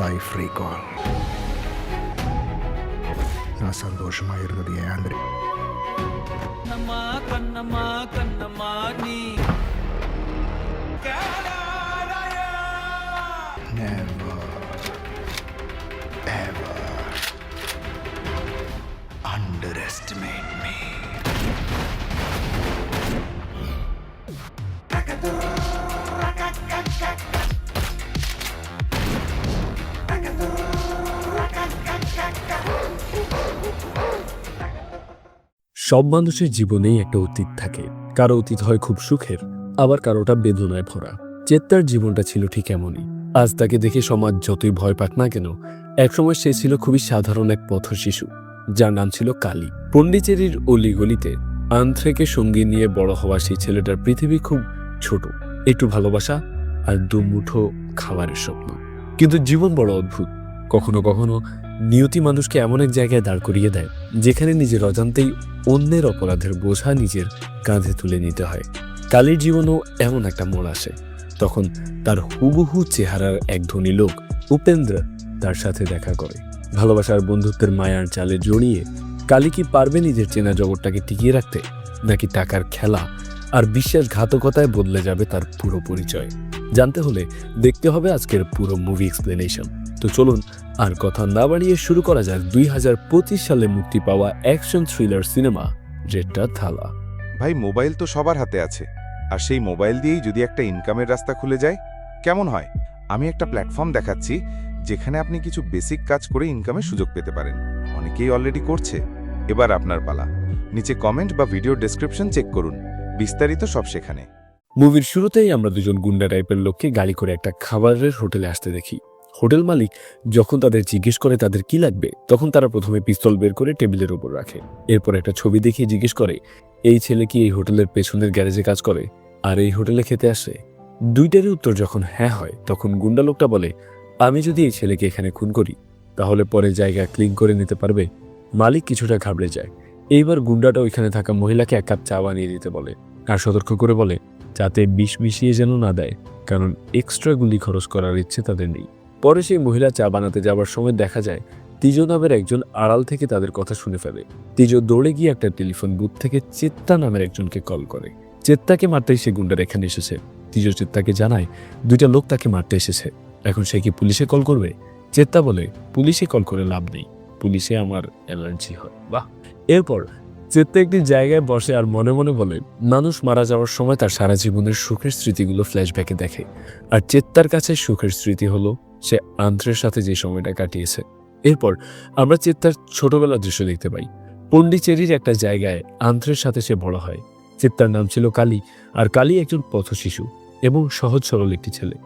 Life recall. ഞാൻ സന്തോഷമായിരുന്നത് ആന്ത്രി. Never, ever underestimate me. সব মানুষের জীবনেই একটা অতীত থাকে। কারো অতীত হয় খুব সুখের, আবার কারোটা বেদনায় ভরা। চেত্তার জীবনটা ছিল ঠিক এমনই। আজ তাকে দেখে সমাজ যতই ভয় পাক না কেন, একসময় সে ছিল খুবই সাধারণ এক পথ শিশু, যার নাম ছিল কালী। পন্ডিচেরির অলিগলিতে আন্ধ্রেকে সঙ্গী নিয়ে বড় হওয়া সেই ছেলেটার পৃথিবী খুব ছোট, একটু ভালোবাসা আর দুমুঠো খাবারের স্বপ্ন। কিন্তু জীবন বড় অদ্ভুত। কখনো কখনো নিয়তি মানুষকে এমন এক জায়গায় দাঁড় করিয়ে দেয় যেখানে নিজের অজান্তেই অন্যের অপরাধের বোঝা নিজের কাঁধে তুলে নিতে হয়। কালীর জীবনেও এমন একটা মোড় আসে। তখন তার হুবহু চেহারার এক ধনী লোক উপেন্দ্র তার সাথে দেখা করে। ভালোবাসার বন্ধুত্বের মায়ার জালে জড়িয়ে কালী কি পারবে নিজের চেনা জগৎটাকে টিকিয়ে রাখতে, নাকি টাকার খেলা আর বিশ্বাসঘাতকতায় বদলে যাবে তার পুরো পরিচয়? জানতে হলে দেখতে হবে আজকের পুরো মুভি এক্সপ্লেনেশন। তো চলুন আর কথা না বাড়িয়ে শুরু করা যাক 2025 সালে মুক্তি পাওয়া অ্যাকশন থ্রিলার সিনেমা রেডটা থালা। ভাই, মোবাইল তো সবার হাতে আছে, আর সেই মোবাইল দিয়েই যদি একটা ইনকামের রাস্তা খুলে যায় কেমন হয়? আমি একটা প্ল্যাটফর্ম দেখাচ্ছি যেখানে আপনি কিছু বেসিক কাজ করে ইনকামের সুযোগ পেতে পারেন। অনেকেই অলরেডি করছে, এবার আপনার পালা। নিচে কমেন্ট বা ভিডিও ডেসক্রিপশন চেক করুন, বিস্তারিত সব সেখানে। মুভির শুরুতেই আমরা দুজন গুন্ডা টাইপের লোককে গাড়ি করে একটা খাবারের হোটেলে আসতে দেখি। হোটেল মালিক যখন তাদের জিজ্ঞেস করে তাদের কি লাগবে, তখন তারা প্রথমে পিস্তল বের করে টেবিলের উপর রাখে। এরপর একটা ছবি দেখিয়ে জিজ্ঞেস করে এই ছেলে কি এই হোটেলের পেছনের গ্যারেজে কাজ করে আর এই হোটেলে খেতে আসে? দুইটারই উত্তর যখন হ্যাঁ হয়, তখন গুন্ডা লোকটা বলে আমি যদি এই ছেলেকে এখানে খুন করি তাহলে পরে জায়গা ক্লিন করে নিতে পারবে। মালিক কিছুটা ঘাবড়ে যায়। এইবার গুন্ডাটা ওইখানে থাকা মহিলাকে এক কাপ চা বানিয়ে দিতে বলে আর সতর্ক করে বলে যাতে বিষ মিশিয়ে যেন না দেয়, কারণ এক্সট্রা গুলি খরচ করার ইচ্ছে তাদের নেই। পরে সেই মহিলা চা বানাতে যাবার সময় দেখা যায় তিজো নামের একজন আড়াল থেকে তাদের কথা শুনে ফেলে। তিজো দৌড়ে গিয়ে একটা টেলিফোন বুথ থেকে চেত্তা নামের একজনকে কল করে। চেত্তাকে মারতেই সে গুন্ডার এখানে এসেছে। তিজো চেত্তাকে জানায় দুইটা লোক তাকে মারতে এসেছে। এখন সে কি পুলিশে কল করবে? চেত্তা বলে পুলিশে কল করে লাভ নেই, পুলিশে আমার অ্যালার্জি হয়। বাহ। এরপর চেত্তা একটি জায়গায় বসে আর মনে মনে বলে মানুষ মারা যাওয়ার সময় তার সারা জীবনের সুখের স্মৃতিগুলো ফ্ল্যাশব্যাকে দেখে, আর চেত্তার কাছে সুখের স্মৃতি হলো সে আন্ধ্রের সাথে যে সময়টা কাটিয়েছে। এরপর আমরা চেত্তার ছোটবেলার দৃশ্য দেখতে পাই। পন্ডিচেরির একটা জায়গায় আন্ধ্রের সাথে সে বড় হয়। চেত্তার নাম ছিল কালী, আর কালী একজন পথ শিশু এবং সহজ সরল একটি ছেলে।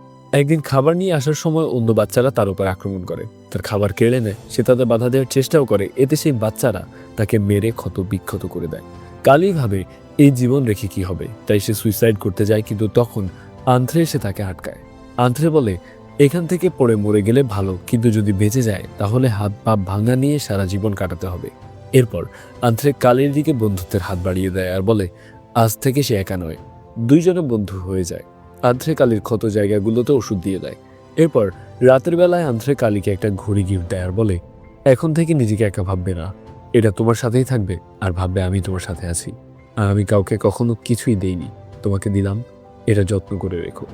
একদিন খাবার নিয়ে আসার সময় অন্য বাচ্চারা তার উপর আক্রমণ করে, তার খাবার কেড়ে নেয়। সে তাদের বাধা দেওয়ার চেষ্টাও করে, এতে সেই বাচ্চারা তাকে মেরে ক্ষত বিক্ষত করে দেয়। কালী ভাবে এই জীবন রেখে কি হবে, তাই সে সুইসাইড করতে যায়, কিন্তু তখন আন্ধ্রে এসে তাকে আটকায়। আন্ধ্রে বলে এখান থেকে পড়ে মরে গেলে ভালো, কিন্তু যদি বেঁচে যায় তাহলে হাত পা ভাঙা নিয়ে সারা জীবন কাটাতে হবে। এরপর আন্ধ্রে কালীর দিকে বন্ধুত্বের হাত বাড়িয়ে দেয় আর বলে আজ থেকে সে একা নয়, দুইজনে বন্ধু হয়ে যায়। আন্ধ্রে কালীর ক্ষত জায়গাগুলোতে ওষুধ দিয়ে দেয়। এরপর রাতের বেলায় আন্ধ্রে কালীকে একটা ঘড়ি গিফট দেয় আর বলে এখন থেকে নিজেকে একা ভাববে না, এটা তোমার সাথেই থাকবে আর ভাববে আমি তোমার সাথে আছি। আর আমি কাউকে কখনো কিছুই দেইনি, তোমাকে দিলাম, এটা যত্ন করে রেখো।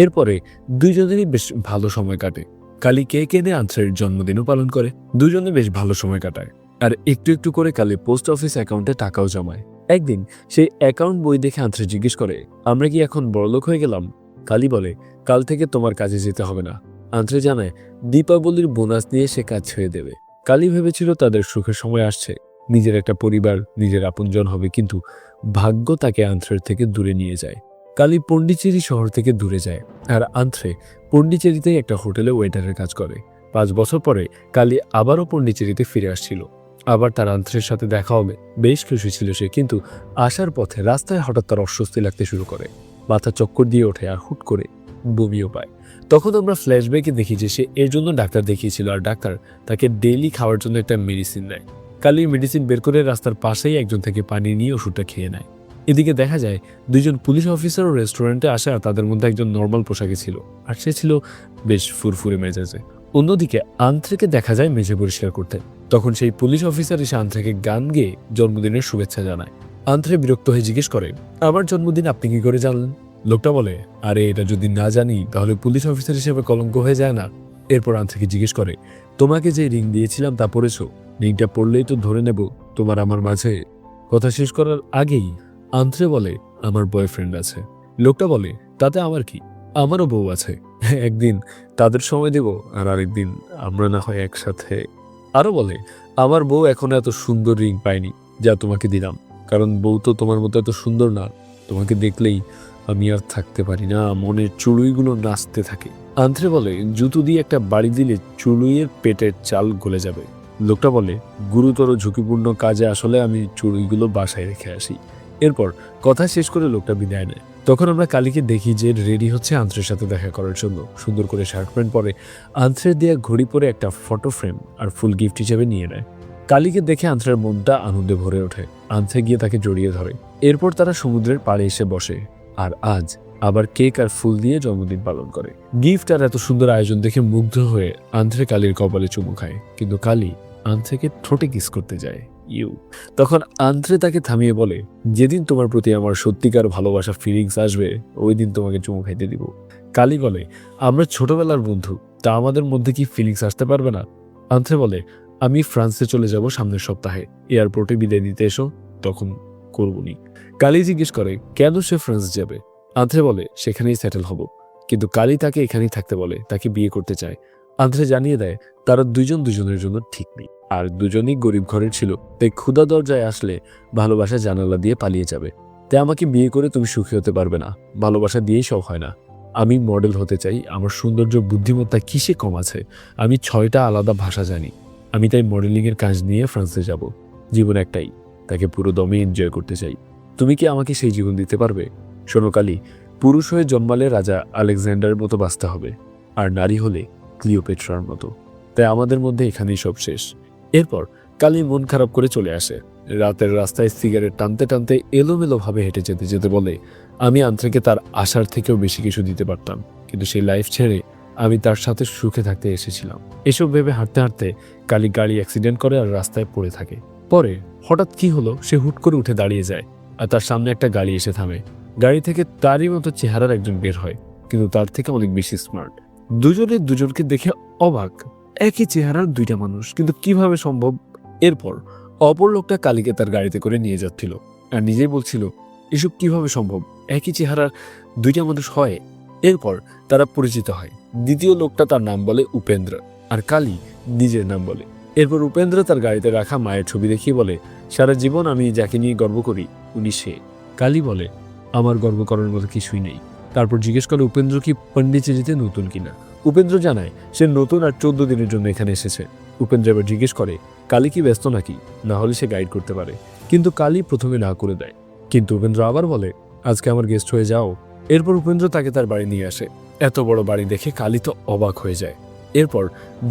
এরপরে দুইজনেরই বেশ ভালো সময় কাটে। কালী কেক এনে আন্ধ্রের জন্মদিনও পালন করে। দুজনে বেশ ভালো সময় কাটায়, আর একটু একটু করে কালী পোস্ট অফিস অ্যাকাউন্টে টাকাও জমায়। একদিন সেই অ্যাকাউন্ট বই দেখে আন্ধ্রে জিজ্ঞেস করে আমরা কি এখন বড়লোক হয়ে গেলাম? কালী বলে কাল থেকে তোমার কাজে যেতে হবে না। আন্ধ্রে জানায় দীপাবলির বোনাস নিয়ে সে কাজ ছেড়ে দেবে। কালী ভেবেছিল তাদের সুখের সময় আসছে, নিজের একটা পরিবার, নিজের আপনজন হবে, কিন্তু ভাগ্য তাকে আন্ধ্রের থেকে দূরে নিয়ে যায়। কালী পন্ডিচেরি শহর থেকে দূরে যায়, আর আন্ধ্রে পন্ডিচেরিতেই একটা হোটেলে ওয়েটারের কাজ করে। 5 বছর পরে কালী আবারও পন্ডিচেরিতে ফিরে আসছিল। আবার তার আন্ধ্রের সাথে দেখা হবে, বেশ খুশি ছিল সে। কিন্তু আসার পথে রাস্তায় হঠাৎ তার অস্বস্তি লাগতে শুরু করে, মাথা চক্কর দিয়ে ওঠে আর হুট করে বমিও পায়। তখন আমরা ফ্ল্যাশব্যাকে দেখি যে সে এর জন্য ডাক্তার দেখিয়েছিল, আর ডাক্তার তাকে ডেইলি খাওয়ার জন্য একটা মেডিসিন দেয়। কালী মেডিসিন বের করে রাস্তার পাশেই একজন থেকে পানি নিয়ে ওষুধটা খেয়ে নেয়। এদিকে দেখা যায় দুইজন পুলিশ অফিসারও রেস্টুরেন্টে আসে, আর তাদের মধ্যে একজন নর্মাল পোশাকে ছিল আর সে ছিল বেশ ফুরফুরে মেজাজে। অন্যদিকে আন্ত্রেকে দেখা যায় মেঝে পরিষ্কার করতে। তখন সেই পুলিশ অফিসার এসে আন্ত্রেকে গান গেয়ে জন্মদিনের শুভেচ্ছা জানায়। আন্ত্রে বিরক্ত হয়ে জিজ্ঞেস করে, আমার জন্মদিন আপনি কি করে জানলেন? লোকটা বলে, আরে এটা যদি না জানি তাহলে পুলিশ অফিসার হিসেবে কলঙ্ক হয়ে যায় না? এরপর আন্ত্রেকে জিজ্ঞেস করে, তোমাকে যে রিং দিয়েছিলাম তা পরেছো? রিংটা পড়লেই তো ধরে নেব তোমার আমার মাঝে। কথা শেষ করার আগেই আন্ত্রে বলে, আমার বয়ফ্রেন্ড আছে। লোকটা বলে, তাতে আমার কি, আমারও বউ আছে, একদিন তাদের সময় দেব আর আরেকদিন আমরা না হয় একসাথে। আরো বলে, আমার বউ এখনো এত সুন্দর রিং পায়নি যা তোমাকে দিলাম, কারণ বউ তো তোমার মতো এত সুন্দর না। তোমাকে দেখলেই আমি আর থাকতে পারি না, মনের চুড়ুইগুলো নাচতে থাকে। আন্ত্রে বলে, জুতো দিয়ে একটা বাড়ি দিলে চুড়ুইয়ের পেটের চাল গলে যাবে। লোকটা বলে, গুরুতর ঝুঁকিপূর্ণ কাজে আসলে আমি চুড়ুইগুলো বাসায় রেখে আসি। এরপর কথা শেষ করে লোকটা বিদায় নেয়। তখন আমরা কালীকে দেখি যে রেডি হচ্ছে আন্ত্রের সাথে দেখা করার জন্য। সুন্দর করে শার্ট প্যান্ট পরে, আন্ত্রের দেয়া ঘড়ি পরে একটা ফটো ফ্রেম আর ফুল গিফট হিসেবে নিয়ে নেয়। কালীকে দেখে আন্ত্রের মনটা আনন্দে ভরে ওঠে। আন্ত্রে গিয়ে তাকে জড়িয়ে ধরে। এরপর তারা সমুদ্রের পাড়ে এসে বসে আর আজ আবার কেক আর ফুল দিয়ে জন্মদিন পালন করে। গিফট আর এত সুন্দর আয়োজন দেখে মুগ্ধ হয়ে আন্ত্রে কালীর কপালে চুমু খায়, কিন্তু কালী আন্ত্রেকে ঠোঁটে কিস করতে যায়। তখন আন্ত্রে তাকে থামিয়ে বলে, যেদিন তোমার প্রতি আমার সত্যিকার ভালোবাসা ফিলিংস আসবে ওই দিন তোমাকে চুমু খাইতে দিব। কালী বলে, আমরা ছোটবেলার বন্ধু, তা আমাদের মধ্যে কি ফিলিংস আসতে পারবে না? আন্ত্রে বলে, আমি ফ্রান্সে চলে যাব সামনের সপ্তাহে, এয়ারপোর্টে বিদায় নিতে এসো, তখন করবনি। কালী জিজ্ঞেস করে কেন সে ফ্রান্স যাবে। আন্ত্রে বলে, সেখানেই সেটেল হব। কিন্তু কালী তাকে এখানেই থাকতে বলে, তাকে বিয়ে করতে চায়। আন্ত্রে জানিয়ে দেয় তারা দুজন দুজনের জন্য ঠিক নেই, আর দুজনই গরিব ঘরের ছিল, তাই ক্ষুধা দরজায় আসলে ভালোবাসা জানালা দিয়ে পালিয়ে যাবে। তাই আমাকে বিয়ে করে তুমি সুখী হতে পারবে না, ভালোবাসা দিয়েই সব হয় না। আমি মডেল হতে চাই, আমার সৌন্দর্য বুদ্ধিমত্তা কিসে কম আছে? আমি 6টা আলাদা ভাষা জানি। আমি তাই মডেলিংয়ের কাজ নিয়ে ফ্রান্সে যাব। জীবন একটাই, তাকে পুরো দমে এনজয় করতে চাই। তুমি কি আমাকে সেই জীবন দিতে পারবে? শোনো কালী, পুরুষ হয়ে জন্মালে রাজা আলেকজান্ডারের মতো বাঁচতে হবে, আর নারী হলে ক্লিওপেট্রার মতো। তাই আমাদের মধ্যে এখানেই সব শেষ। এরপর কালী মন খারাপ করে চলে আসে। রাতের রাস্তায় সিগারেট টানতে টানতে এলোমেলোভাবে হেঁটে যেতে যেতে বলে, আমি আন্ত্রেকে তার আশার থেকেও বেশি কিছু দিতে পারতাম, কিন্তু সেই লাইফ ছেড়ে আমি তার সাথে সুখে থাকতে এসেছিলাম। এসব ভেবে হাঁটতে হাঁটতে কালী গাড়ি অ্যাক্সিডেন্ট করে আর রাস্তায় পড়ে থাকে। পরে হঠাৎ কি হলো, সে হুট করে উঠে দাঁড়িয়ে যায় আর তার সামনে একটা গাড়ি এসে থামে। গাড়ি থেকে তারই মতো চেহারার একজন বের হয়, কিন্তু তার থেকে অনেক বেশি স্মার্ট। দুজনে দুজনকে দেখে অবাক, একই চেহারার দুইটা মানুষ, কিন্তু কিভাবে সম্ভব? এরপর অপর লোকটা কালীকে তার গাড়িতে করে নিয়ে যাচ্ছিল আর নিজেই বলছিল, এসব কিভাবে সম্ভব, একই চেহারার দুইটা মানুষ হয়? এরপর তারা পরিচিত হয়। দ্বিতীয় লোকটা তার নাম বলে উপেন্দ্র, আর কালী নিজের নাম বলে। এরপর উপেন্দ্র তার গাড়িতে রাখা মায়ের ছবি দেখিয়ে বলে, সারা জীবন আমি যাকে নিয়ে গর্ব করি উনি সে। কালী বলে, আমার গর্ব করার মতো কিছুই নেই। তারপর জিজ্ঞেস করে উপেন্দ্র কি পন্ডিচেরিতে নতুন কিনা। উপেন্দ্র জানায় সে নতুন আর 14 দিনের জন্য এখানে এসেছে। উপেন্দ্র এবার জিজ্ঞেস করে কালী কি ব্যস্ত নাকি, না হলে সে গাইড করতে পারে। কিন্তু কালী প্রথমে না করে দেয়, কিন্তু উপেন্দ্র আবার বলে, আজকে আমার গেস্ট হয়ে যাও। এরপর উপেন্দ্র তাকে তার বাড়ি নিয়ে আসে। এত বড় বাড়ি দেখে কালী তো অবাক হয়ে যায়। এরপর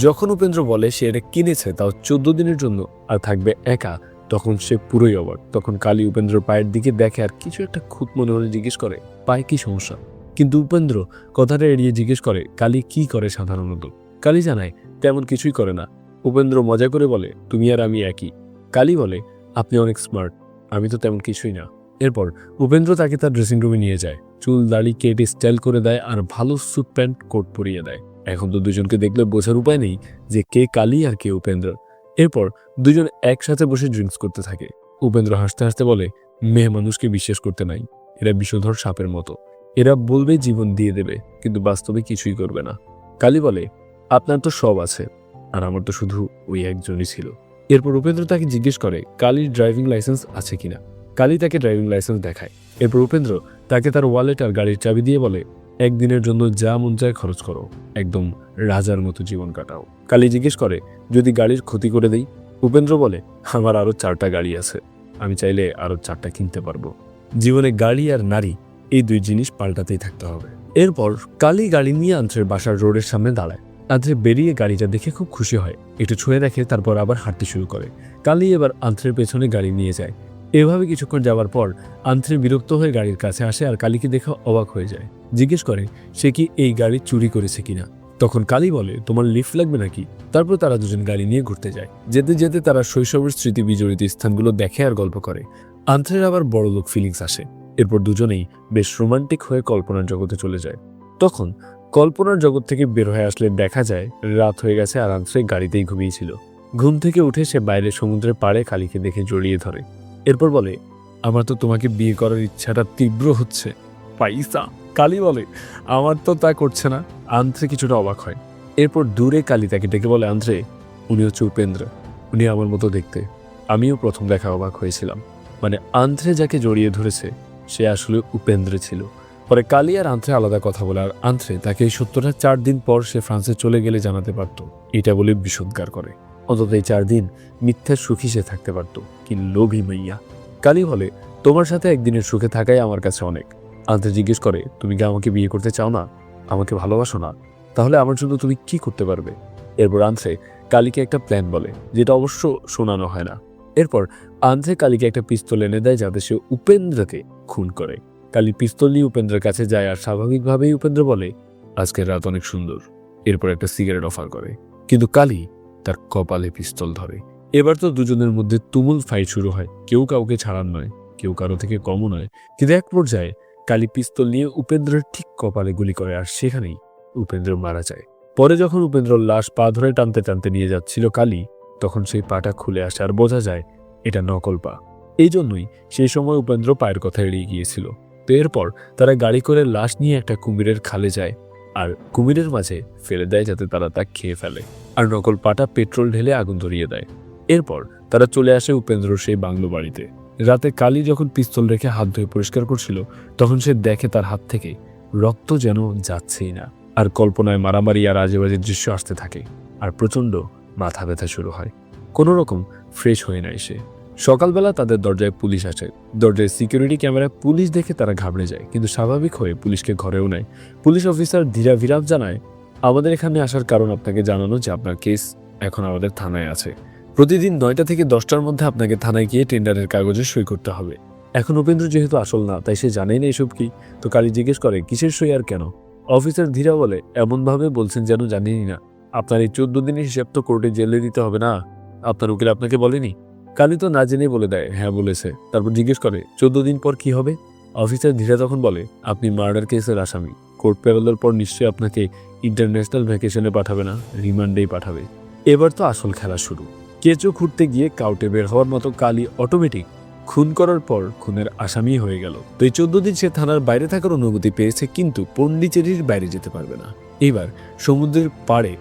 যখন উপেন্দ্র বলে সে এটা কিনেছে তাও 14 দিনের জন্য আর থাকবে একা, তখন সে পুরোই অবাক। তখন কালী উপেন্দ্র পায়ের দিকে দেখে আর কিছু একটা খুঁত মনে হলে জিজ্ঞেস করে, পায়ে কি সমস্যা? কিন্তু উপেন্দ্র কথাটা এড়িয়ে জিজ্ঞেস করে, কালী কি করে সাধারণত। কালী জানায় তেমন কিছুই করে না। উপেন্দ্র মজা করে বলে, তুমি আর আমি একই। কালী বলে, আপনি অনেক স্মার্ট, আমি তো তেমন কিছুই না। এরপর উপেন্দ্র তাকে তার ড্রেসিং রুমে নিয়ে যায়, চুল দাড়ি কেটে স্টাইল করে দেয় আর ভালো স্যুট প্যান্ট কোট পরিয়ে দেয়। এখন তো দুজনকে দেখলে বোঝার উপায় নেই যে কে কালী আর কে উপেন্দ্র। এরপর দুজন একসাথে বসে ড্রিঙ্কস করতে থাকে। উপেন্দ্র হাসতে হাসতে বলে, মেয়ে মানুষকে বিশ্বাস করতে নাই, এরা বিষধর সাপের মতো। এরা বলবে জীবন দিয়ে দেবে, কিন্তু বাস্তবে কিছুই করবে না। কালী বলে, আপনার তো সব আছে, আর আমার তো শুধু ওই একজনই ছিল। এরপর উপেন্দ্র তাকে জিজ্ঞেস করে কালীর ড্রাইভিং লাইসেন্স আছে কিনা। কালী তাকে ড্রাইভিং লাইসেন্স দেখায়। এরপর উপেন্দ্র তাকে তার ওয়ালেট আর গাড়ির চাবি দিয়ে বলে, একদিনের জন্য যা মন চায় খরচ করো, একদম রাজার মতো জীবন কাটাও। কালী জিজ্ঞেস করে, যদি গাড়ির ক্ষতি করে দেই? উপেন্দ্র বলে, আমার আরো 4টা গাড়ি আছে, আমি চাইলে আরো 4টা কিনতে পারবো। জীবনে গাড়ি আর নারী এই দুই জিনিস পাল্টাতেই থাকতে হবে। এরপর কালী গাড়ি নিয়ে আন্ত্রের বাসার রোডের সামনে দাঁড়ায়। আন্ত্রে বেরিয়ে গাড়িটা দেখে খুব খুশি হয়, একটু ছুঁয়ে দেখে, তারপর আবার হাঁটতে শুরু করে। কালী এবার আন্ত্রের পেছনে গাড়ি নিয়ে যায়। এভাবে কিছুক্ষণ যাওয়ার পর আন্ত্রে বিরক্ত হয়ে গাড়ির কাছে আসে আর কালীকে দেখে অবাক হয়ে যায়। জিজ্ঞেস করে সে কি এই গাড়ি চুরি করেছে কিনা। তখন কালী বলে, তোমার লিফট লাগবে নাকি? তারপর তারা দুজন গাড়ি নিয়ে ঘুরতে যায়। যেতে যেতে তারা শৈশবের স্মৃতি বিজড়িত স্থানগুলো দেখে আর গল্প করে। আন্ত্রের আবার বড়লোক ফিলিংস আসে। এরপর দুজনেই বেশ রোমান্টিক হয়ে কল্পনার জগতে চলে যায়। তখন কল্পনার জগৎ থেকে বের হয়ে আসলে দেখা যায় রাত হয়ে গেছে আর আন্ত্রে গাড়িতেই ঘুমিয়েছিল। ঘুম থেকে উঠে সে বাইরে সমুদ্রের পাড়ে কালীকে দেখে জড়িয়ে ধরে। এরপর বলে, আমার তো তোমাকে বিয়ে করার ইচ্ছাটা তীব্র হচ্ছে। পয়সা। কালী বলে, আমার তো তা করছে না। আন্ত্রে কিছুটা অবাক হয়। এরপর দূরে কালী তাকে ডেকে বলে, আন্ত্রে, উনি হচ্ছে উপেন্দ্র। উনি আমার মতো দেখতে। আমিও প্রথম দেখা অবাক হয়েছিলাম। মানে আন্ত্রে যাকে জড়িয়ে ধরেছে সে আসলে উপেন্দ্র ছিল। পরে কালী আর আন্ত্রে আলাদা কথা বলে, আর আন্ত্রে তাকে এই সত্যটা 4 দিন পর সে ফ্রান্সে চলে গেলে জানাতে পারত। এটা বলে বিষোদ্গার করে। অন্তত এই 4 দিন মিথ্যার সুখী সে থাকতে পারত। কি লোভী মাইয়া। কালী বলে, তোমার সাথে একদিনের সুখে থাকাই আমার কাছে অনেক। আন্ত্রে জিজ্ঞেস করে, তুমি কি আমাকে বিয়ে করতে চাও না? আমাকে ভালোবাসো না? তাহলে আমার জন্য তুমি কি করতে পারবে? এরপর আন্ত্রে কালীকে একটা প্ল্যান বলে, যেটা অবশ্য শোনানো হয় না। এরপর আন্ত্রে কালীকে একটা পিস্তল এনে দেয় যাতে সে উপেন্দ্রকে খুন করে। কালী পিস্তল নিয়ে উপেন্দ্রের কাছে যায় আর স্বাভাবিকভাবেই উপেন্দ্র বলে, আজকের রাত অনেক সুন্দর। এরপর একটা সিগারেট অফার করে, কিন্তু কালী তার কপালে পিস্তল ধরে। এবার তো দুজনের মধ্যে তুমুল ফাইট শুরু হয়। কেউ কাউকে ছাড়ার নয়, কেউ কারো থেকে কমও নয়। কিন্তু এক পর্যায়ে কালী পিস্তল নিয়ে উপেন্দ্রের ঠিক কপালে গুলি করে আর সেখানেই উপেন্দ্র মারা যায়। পরে যখন উপেন্দ্র লাশ পা ধরে টানতে টানতে নিয়ে যাচ্ছিল কালী, তখন সেই পাটা খুলে আসে আর বোঝা যায় এটা নকল পা। এই জন্যই সেই সময় উপেন্দ্র পায়ের কথা এড়িয়ে গিয়েছিল। তো এরপর তারা গাড়ি করে লাশ নিয়ে একটা কুমিরের খালে যায় আর কুমিরের মাঝে ফেলে দেয় যাতে তারা তা খেয়ে ফেলে, আর নকল পাটা পেট্রোল ঢেলে আগুন ধরিয়ে দেয়। এরপর তারা চলে আসে উপেন্দ্র সেই বাংলো বাড়িতে। রাতে কালী যখন পিস্তল রেখে হাত ধুয়ে পরিষ্কার করছিল, তখন সে দেখে তার হাত থেকে রক্ত যেন যাচ্ছেই না। আর কল্পনায় মারামারি আর আজেবাজে দৃশ্য আসতে থাকে আর প্রচণ্ড মাথা ব্যথা শুরু হয়। কোনো রকম ফ্রেশ হয়ে নেয় সে। সকালবেলা তাদের দরজায় পুলিশ আসে। দরজায় সিকিউরিটি ক্যামেরায় পুলিশ দেখে তারা ঘাবড়ে যায়, কিন্তু স্বাভাবিক হয়ে পুলিশকে ঘরেও নেয়। পুলিশ অফিসার ধীরা ভিরাব জানায়, আমাদের এখানে আসার কারণ আপনাকে জানানো যে আপনার কেস এখন আমাদের থানায় আছে। প্রতিদিন 9টা থেকে 10টার মধ্যে আপনাকে থানায় গিয়ে টেন্ডারের কাগজে সই করতে হবে। এখন উপেন্দ্র যেহেতু আসল না, তাই সে জানেই না এসব কি। তো কালী জিজ্ঞেস করে, কিসের সই আর কেন? অফিসার ধীরা বলে, এমনভাবে বলছেন যেন জানেনই না। আপনার এই 14 দিনের হিসাব তো কোর্টে জেলে দিতে হবে না? আপনার উকিল আপনাকে বলেনি? কালী তো না জেনেই বলে দেয়, হ্যাঁ বলেছে। তারপর জিজ্ঞেস করে, 14 দিন পর কি হবে? অফিসার ধীরা তখন বলে, আপনি মার্ডার কেসের আসামি। কোর্ট পেরোলের পর নিশ্চয়ই আপনাকে ইন্টারন্যাশনাল ভ্যাকেশনে পাঠাবে না, রিমান্ডেই পাঠাবে। এবার তো আসল খেলা শুরু। কেঁচো খুঁড়তে গিয়ে কাউটে বের হওয়ার মতো কালী অটোমেটিক খুন করার পর খুনের আসামি হয়ে গেল। তো এই 14 দিন সে থানার বাইরে থাকার অনুমতি পেয়েছে, কিন্তু পন্ডিচেরির বাইরে যেতে পারবে না। এইবার সমুদ্রের পাড়ে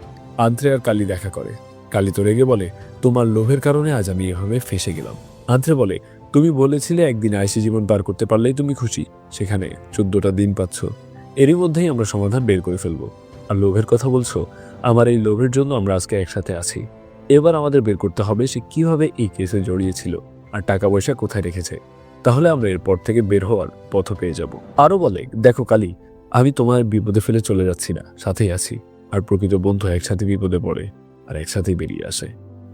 আন্ত্রে আর কালী দেখা করে। কালী তো রেগে বলে, তোমার লোভের কারণে আজ আমি এভাবে ফেসে গেলাম। আন্ত্রে বলে, তুমি বলেছিলে একদিন আইসি জীবন পার করতে পারলেই তুমি খুশি, সেখানে 14টা দিন পাচ্ছ। এরই মধ্যেই আমরা সমাধান বের করে ফেলবো। আর লোভের কথা বলছো, আমার এই লোভের জন্য আমরা আজকে একসাথে আছি। এবার আমাদের বের করতে হবে সে কিভাবে এই কেসে জড়িয়েছিল আর টাকা পয়সা কোথায় রেখেছে। তাহলে আমরা এরপর থেকে বের হওয়ার পথ পেয়ে যাব। আরো বলে, দেখো কালী, আমি তোমার বিপদে ফেলে চলে যাচ্ছি না, সাথেই আছি। আর প্রকৃত বন্ধু একসাথে বিপদে পড়ে আর একসাথেই বেরিয়ে আসে।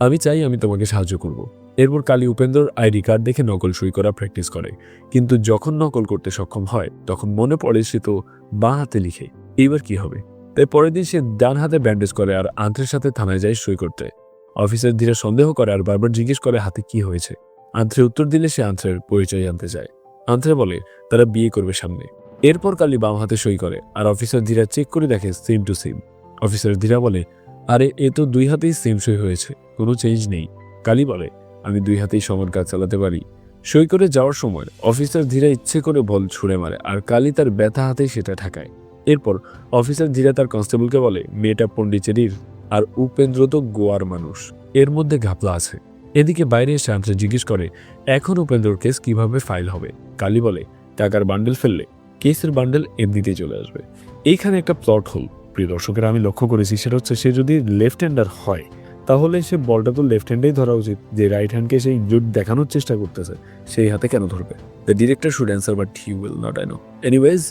আমি চাই আমি তোমাকে সাহায্য করব। এরপর কালী উপেন্দ্রর আইডি কার্ড দেখে নকল সই করা প্র্যাকটিস করে, কিন্তু যখন নকল করতে সক্ষম হয় তখন মনে পড়ে সে তো বাঁ হাতে লিখে। এইবার কি হবে? তাই পরের দিন সে ডান হাতে ব্যান্ডেজ করে আর আন্ত্রের সাথে থানায় যায় সই করতে। অফিসার ধীরে সন্দেহ করে আর বারবার জিজ্ঞেস করে হাতে কি হয়েছে। আন্ত্রে উত্তর দিলে সে আন্ত্রের পরিচয় জানতে চায়। আন্ত্রে বলে তারা বিয়ে করবে সামনে। এরপর কালী বাম হাতে সই করে আর অফিসার ধীরা চেক করে দেখে সেম টু সেম। অফিসার ধীরা বলে, আরে এ তো 2 হাতেই সেম সই হয়েছে, কোনো চেঞ্জ নেই। কালী বলে, আমি 2 হাতেই সমান কাজ চালাতে পারি। সই করে যাওয়ার সময় অফিসার ধীরা ইচ্ছে করে বল ছুঁড়ে মারে আর কালী তার ব্যথা হাতেই সেটা ঠেকায়। এরপর অফিসার ধীরা তার কনস্টেবলকে বলে, মেয়েটা পন্ডিচেরির আর উপেন্দ্র তো গোয়ার মানুষ, এর মধ্যে ঘাপলা আছে। এদিকে বাইরে এসে আন্ত্রে জিজ্ঞেস করে, এখন উপেন্দ্রর কেস কিভাবে ফাইল হবে? কালী বলে, টাকার বান্ডেল ফেললে কেসের বান্ডেল এমনিতেই চলে আসবে। এইখানে একটা প্লট হোল প্রিয় দর্শকের আমি লক্ষ্য করেছি, সেটা হচ্ছে সে যদি লেফট হ্যান্ডার হয় তাহলে সে বলটা তো লেফট হ্যান্ডেই ধরা উচিত। যে রাইট হ্যান্ডকে সে ইনজুর্ড দেখানোর চেষ্টা করতেছে সেই হাতে কেন ধরবে? The director should answer but he will not, I know. Anyways,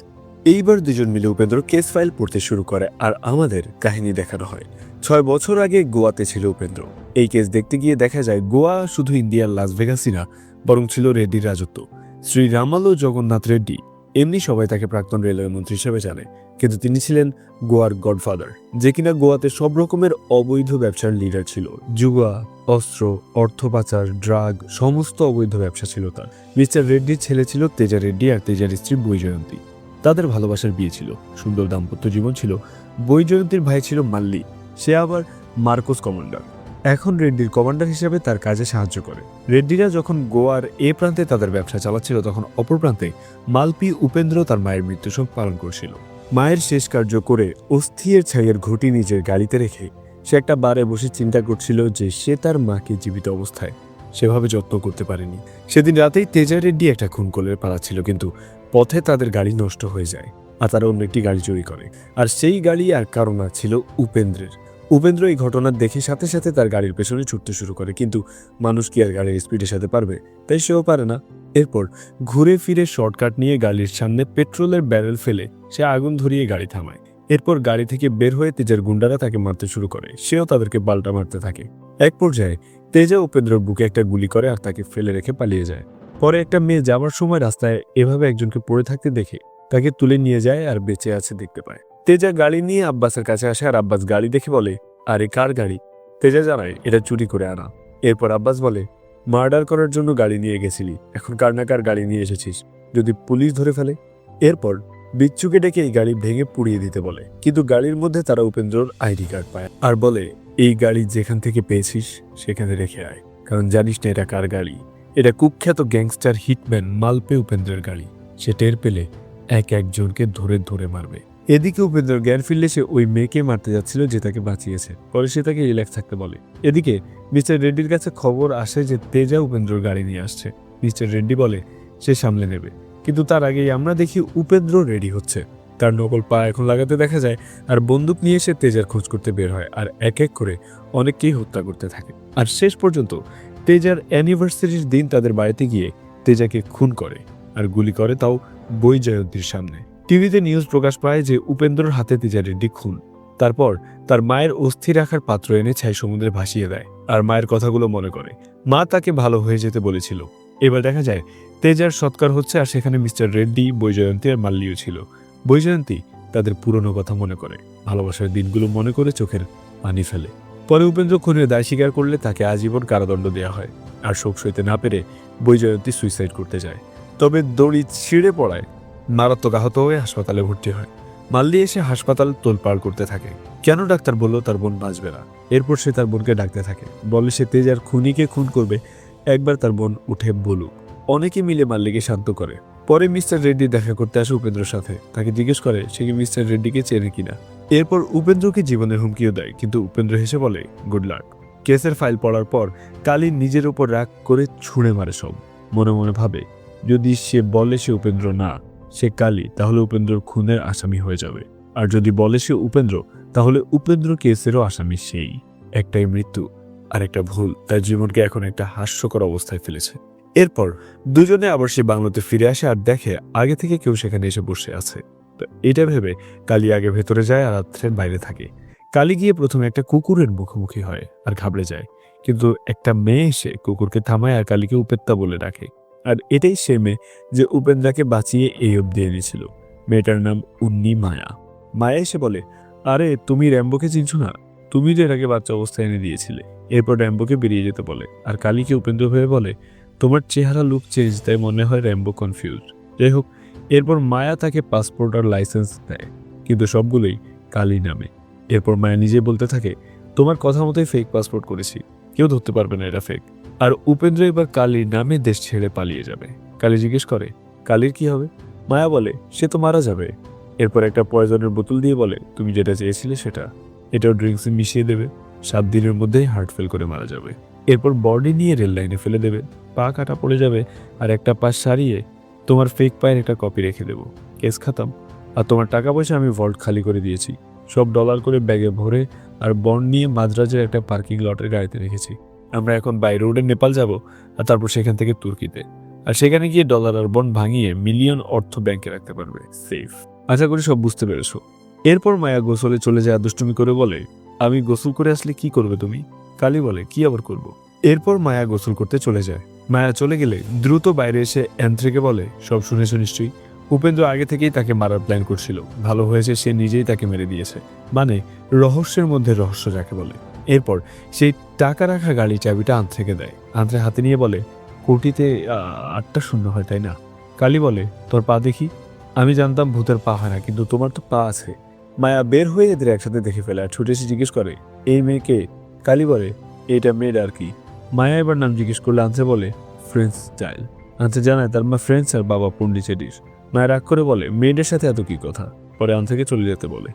এইবার দুজন মিলে উপেন্দ্র কেস ফাইল পড়তে শুরু করে আর আমাদের কাহিনী দেখানো হয়। 6 বছর আগে গোয়াতে ছিল উপেন্দ্র। এই কেস দেখতে গিয়ে দেখা যায় গোয়া শুধু ইন্ডিয়ার লাস ভেগাসই না, বরং ছিল রেড্ডির রাজত্ব। শ্রী রামালো জগন্নাথ রেড্ডি এমনি সবাই তাকে প্রাক্তন রেলওয়ে মন্ত্রী হিসেবে জানে, কিন্তু তিনি ছিলেন গোয়ার গডফাদার, যে কিনা গোয়াতে সব রকমের অবৈধ ব্যবসার লিডার ছিল। জুয়া, অস্ত্র, অর্থ পাচার, ড্রাগ, সমস্ত অবৈধ ব্যবসা ছিল তার। মিস্টার রেড্ডির ছেলে ছিল তেজা রেড্ডি আর তেজার স্ত্রী বৈজয়ন্তী। তাদের ভালোবাসার বিয়ে ছিল, সুন্দর দাম্পত্য জীবন ছিল। বৈজয়ন্তীর ভাই ছিল মাল্লি, সে আবার মার্কোস কমান্ডার। এখন রেড্ডির কমান্ডার হিসেবে তার কাজে সাহায্য করে। রেড্ডিরা যখন গোয়ার এ প্রান্তে তাদের ব্যবসা চালাচ্ছিল, তখন অপর প্রান্তে মালপি উপেন্দ্র তার মায়ের মৃত্যুশোক পালন করছিল। মায়ের শেষ কার্য করে অস্থির ছাইয়ের ঘটি নিজের গাড়িতে রেখে সে একটা বারে বসে চিন্তা করছিল যে সে তার মাকে জীবিত অবস্থায় সেভাবে যত্ন করতে পারেনি। সেদিন রাতেই তেজা রেড্ডি একটা খুন করে পালাচ্ছিল, কিন্তু পথে তাদের গাড়ি নষ্ট হয়ে যায় আর তারা অন্য একটি গাড়ি চুরি করে। আর সেই গাড়ি আর কারো না, ছিল উপেন্দ্রের। উপেন্দ্র এই ঘটনা দেখে সাথে সাথে তার গাড়ির পেছনে ছুটতে শুরু করে, কিন্তু মানুষ কি আর গাড়ির স্পিডের সাথে পারবে, তাই সেও পারে না। এরপর ঘুরে ফিরে শর্টকাট নিয়ে গাড়ির সামনে পেট্রোলের ব্যারেল ফেলে সে আগুন ধরিয়ে গাড়ি থামায়। এরপর গাড়ি থেকে বের হয়ে তেজার গুন্ডারা তাকে মারতে শুরু করে, সেও তাদেরকে পাল্টা মারতে থাকে। এক পর্যায়ে তেজা উপেন্দ্রর বুকে একটা গুলি করে আর তাকে ফেলে রেখে পালিয়ে যায়। পরে একটা মেয়ে যাওয়ার সময় রাস্তায় এভাবে একজনকে পড়ে থাকতে দেখে তাকে তুলে নিয়ে যায় আর বেঁচে আছে দেখতে পায়। তেজা গাড়ি নিয়ে আব্বাসের কাছে আসে আর আব্বাস গাড়ি দেখে বলে, আরে কার গাড়ি? তেজা জানায় এটা চুরি করে আনা। এরপর আব্বাস বলে, মার্ডার করার জন্য গাড়ি নিয়ে গেছিলি, এখন কার না কার গাড়ি নিয়ে এসেছিস, যদি পুলিশ ধরে ফেলে? এরপর বিচ্ছুকে ডেকে এই গাড়ি ভেঙে পুড়িয়ে দিতে বলে, কিন্তু গাড়ির মধ্যে তারা উপেন্দ্রর আইডি কার্ড পায় আর বলে, এই গাড়ি যেখান থেকে পেয়েছিস সেখানে রেখে আয়, কারণ জানিস না এটা কার গাড়ি। এটা কুখ্যাত গ্যাংস্টার হিটম্যান মালপে উপেন্দ্রের গাড়ি। সে টের পেলে এক একজনকে ধরে ধরে মারবে। এদিকে উপেন্দ্র জ্ঞান ফিরলে সে ওই মেয়েকে মারতে যাচ্ছিল যে তাকে বাঁচিয়েছে। পরে সে তাকে রিল্যাক্স থাকতে বলে। এদিকে মিস্টার রেড্ডির কাছে খবর আসে যে তেজা উপেন্দ্রর গাড়ি নিয়ে আসছে। মিস্টার রেড্ডি বলে সে সামলে নেবে, কিন্তু তার আগেই আমরা দেখি উপেন্দ্র রেডি হচ্ছে। তার নকল পা এখন লাগাতে দেখা যায় আর বন্দুক নিয়ে সে তেজার খোঁজ করতে বের হয় আর এক এক করে অনেককেই হত্যা করতে থাকে। আর শেষ পর্যন্ত তেজার অ্যানিভার্সারির দিন তাদের বাড়িতে গিয়ে তেজাকে খুন করে আর গুলি করে, তাও বৈজয়ন্তীর সামনে। টিভিতে নিউজ প্রকাশ পায় যে উপেন্দ্রর হাতে তেজা রেড্ডি খুন। তারপর তার মায়ের অস্থি রাখার পাত্র এনে ছাই সমুদ্রে ভাসিয়ে দেয় আর মায়ের কথাগুলো মনে করে। মা তাকে ভালো হয়ে যেতে বলেছিল। এবার দেখা যায় তেজার সৎকার হচ্ছে আর সেখানে মিস্টার রেড্ডি, বৈজয়ন্তী আর মাল্লিও ছিল। বৈজয়ন্তী তাদের পুরনো কথা মনে করে, ভালোবাসার দিনগুলো মনে করে চোখের পানি ফেলে। পরে উপেন্দ্র খুনের দায় স্বীকার করলে তাকে আজীবন কারাদণ্ড দেওয়া হয় আর শোক সইতে না পেরে বৈজয়ন্তী সুইসাইড করতে যায়। তবে দড়ি ছিঁড়ে পড়ায় মারাত্মক আহত হয়ে হাসপাতালে ভর্তি হয়। মাল্লি এসে হাসপাতাল তোলপাড় করতে থাকে, কেন ডাক্তার বলল তার বোন বাঁচবে না। এরপর সে তার বোনকে ডাকতে থাকে, বলে সে তেজার খুনিকে খুন করবে, একবার তার বোন উঠে বলুক। অনেকে মিলে মাল্লিকে শান্ত করে। পরে মিস্টার রেড্ডি দেখা করতে আসে উপেন্দ্রর সাথে, তাকে জিজ্ঞেস করে সে কি মিস্টার রেড্ডিকে চেনে কিনা। এরপর উপেন্দ্রকে জীবনের হুমকিও দেয়, কিন্তু উপেন্দ্র হেসে বলে গুড লাক। কেসের ফাইল পড়ার পর কালী নিজের ওপর রাগ করে ছুঁড়ে মারে সব। মনে মনে ভাবে যদি সে বলে সে উপেন্দ্র না, সে কালী, তাহলে উপেন্দ্রর খুনের আসামি হয়ে যাবে। আর যদি বলে সে উপেন্দ্র, তাহলে উপেন্দ্র কেসেরও আসামি সেই। একটাই মৃত্যু আর একটা ভুল তার জীবনকে এখন একটা হাস্যকর অবস্থায় ফেলেছে। এরপর দুজনে আবার সে বাংলোতে ফিরে আসে আর দেখে আগে থেকে কেউ সেখানে এসে বসে আছে। এটা ভেবে কালী আগে ভেতরে যায় আর রাত্রের বাইরে থাকে। কালী গিয়ে প্রথমে একটা কুকুরের মুখোমুখি হয় আর ঘাবড়ে যায়, কিন্তু একটা মেয়ে এসে কুকুরকে থামায় আর কালীকে উপেত্তা বলে ডাকে। আর এটাই সে মেয়ে যে উপেন্দ্রাকে বাঁচিয়ে এই অবধি এনেছিল। মেয়েটার নাম উন্নি মায়া। মায়া এসে বলে, আরে তুমি র্যাম্বোকে চিনছো না, তুমি যে এটাকে বাচ্চা অবস্থায় এনে দিয়েছিলে। এরপর র্যাম্বোকে বেরিয়ে যেতে বলে আর কালীকে উপেন্দ্র ভেবে বলে, তোমার চেহারা লুক চেঞ্জ, তাই মনে হয় র্যাম্বো কনফিউজ। যাই হোক, এরপর মায়া তাকে পাসপোর্ট আর লাইসেন্স দেয়, কিন্তু সবগুলোই কালী নামে। এরপর মায়া নিজে বলতে থাকে, তোমার কথা মতোই ফেক পাসপোর্ট করেছি, কেউ ধরতে পারবে না এটা ফেক। আর উপেন্দ্র এবার কালীর নামে দেশ ছেড়ে পালিয়ে যাবে। কালী জিজ্ঞেস করে কালীর কি হবে? মায়া বলে সে তো মারা যাবে। এরপর একটা পয়জনের বোতল দিয়ে বলে, তুমি যেটা চেয়েছিলে সেটা, এটাও ড্রিঙ্কসে মিশিয়ে দেবে, 7 দিনের মধ্যেই হার্ট ফেল করে মারা যাবে। এরপর বডি নিয়ে রেল লাইনে ফেলে দেবে, পা কাটা পড়ে যাবে আর একটা পা সারিয়ে তোমার ফেক পায়ের একটা কপি রেখে দেবো, কেস খাতাম। আর তোমার টাকা পয়সা আমি ভল্ট খালি করে দিয়েছি, সব ডলার করে ব্যাগে ভরে আর বন্ড নিয়ে মাদ্রাজের একটা পার্কিং লটের গাড়িতে রেখেছি। আমরা এখন বাই রোডে নেপাল যাব আর তারপর সেখান থেকে তুর্কিতে, আর সেখানে গিয়ে ডলার আর বন্ড ভাঙিয়ে মিলিয়ন অর্থ ব্যাংকে রাখতে পারবে, সেফ। আশা করি সব বুঝতে পেরেছো। এরপর মায়া গোসলে চলে যায়, দুষ্টুমি করে বলে, আমি গোসল করে আসলে কি করবে তুমি? কালী বলে, কি আবার করব। এরপর মায়া গোসল করতে চলে যায়। মায়া চলে গেলে দ্রুত বাইরে এসে অ্যান্থ্রেকে বলে, সব শুনেছো নিশ্চয়ই, উপেন্দ্র আগে থেকেই তাকে মারার প্ল্যান করছিল, ভালো হয়েছে সে নিজেই তাকে মেরে দিয়েছে। মানে রহস্যের মধ্যে রহস্য যাকে বলে। এরপর সেই টাকা রাখা গাড়ি চাবিটা আন্ত্রেকে দেয়। আন্ত্রে হাতে নিয়ে বলে, কোটিতে 8টা শূন্য হয় তাই না? কালী বলে, তোর পা দেখি। আমি জানতাম ভূতের পা হয় না, কিন্তু তোমার তো পা আছে। মায়া বের হয়ে এদের একসাথে দেখে ফেলে আর ছুটে এসে জিজ্ঞেস করে, এই মেয়েকে? কালী বলে, এটা মেয়ের আর কি। মায়া এবার নাম জিজ্ঞেস করলে আন্ত্রে বলে, ফ্রেন্স স্টাইল। আন্ত্রে জানায় তার মা ফ্রেন্স আর বাবা পন্ডিচেরির। মায়া রাগ করে বলে, মেয়েদের সাথে এত কি কথা? পরে আন্ত্রেকে চলে যেতে বলে।